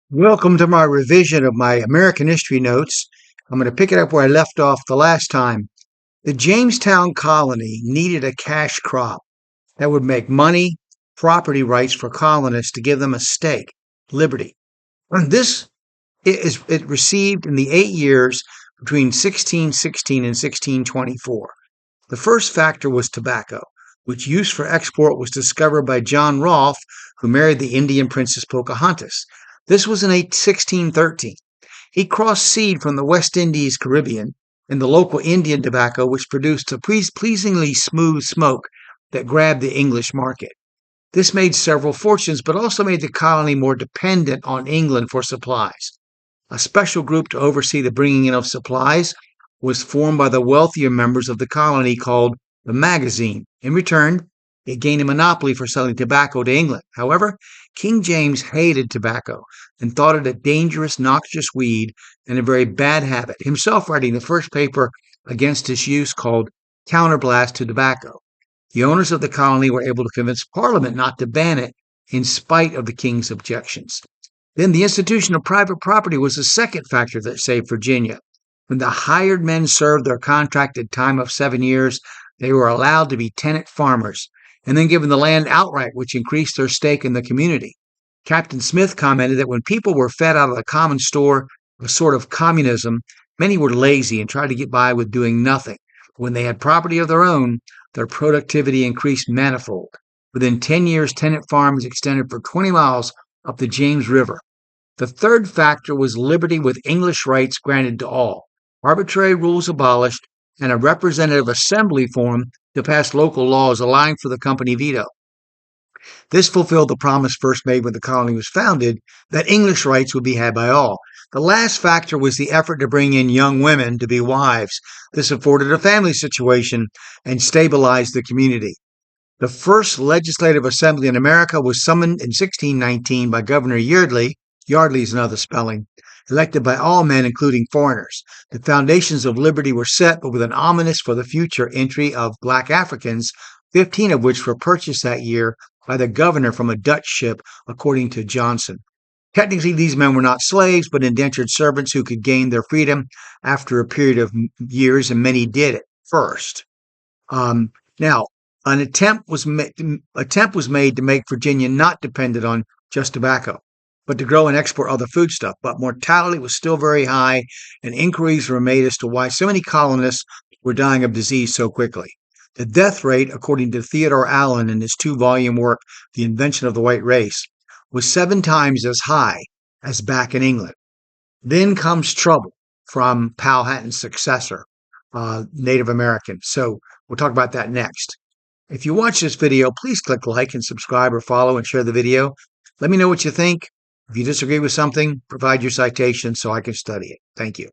Welcome to my revision of my American history notes. I'm going to pick it up where I left off the last time. The Jamestown colony needed a cash crop that would make money, property rights for colonists to give them a stake, liberty. And it received in the 8 years between 1616 and 1624. The first factor was tobacco, which use for export was discovered by John Rolfe, who married the Indian princess Pocahontas. This was in 1613. He crossed seed from the West Indies Caribbean and the local Indian tobacco, which produced a pleasingly smooth smoke that grabbed the English market. This made several fortunes, but also made the colony more dependent on England for supplies. A special group to oversee the bringing in of supplies was formed by the wealthier members of the colony called the Magazine. In return, it gained a monopoly for selling tobacco to England. However, King James hated tobacco and thought it a dangerous, noxious weed and a very bad habit, himself writing the first paper against its use called Counterblast to Tobacco. The owners of the colony were able to convince Parliament not to ban it in spite of the king's objections. Then the institution of private property was the second factor that saved Virginia. When the hired men served their contracted time of 7 years, they were allowed to be tenant farmers and then given the land outright, which increased their stake in the community. Captain Smith commented that when people were fed out of the common store, a sort of communism, many were lazy and tried to get by with doing nothing. When they had property of their own, their productivity increased manifold. Within 10 years, tenant farms extended for 20 miles up the James River. The third factor was liberty with English rights granted to all, arbitrary rules abolished, and a representative assembly formed to pass local laws allowing for the company veto. This fulfilled the promise first made when the colony was founded that English rights would be had by all. The last factor was the effort to bring in young women to be wives. This afforded a family situation and stabilized the community. The first legislative assembly in America was summoned in 1619 by Governor Yeardley. Yardley is another spelling. Elected by all men, including foreigners. The foundations of liberty were set, but with an ominous for the future entry of black Africans, 15 of which were purchased that year by the governor from a Dutch ship, according to Johnson. Technically, these men were not slaves, but indentured servants who could gain their freedom after a period of years, and many did it first. Now, an attempt was made to make Virginia not dependent on just tobacco, but to grow and export other foodstuff. But mortality was still very high, and inquiries were made as to why so many colonists were dying of disease so quickly. The death rate, according to Theodore Allen in his 2-volume work, The Invention of the White Race, was 7 times as high as back in England. Then comes trouble from Powhatan's successor, Native American. So we'll talk about that next. If you watch this video, please click like and subscribe or follow and share the video. Let me know what you think. If you disagree with something, provide your citation so I can study it. Thank you.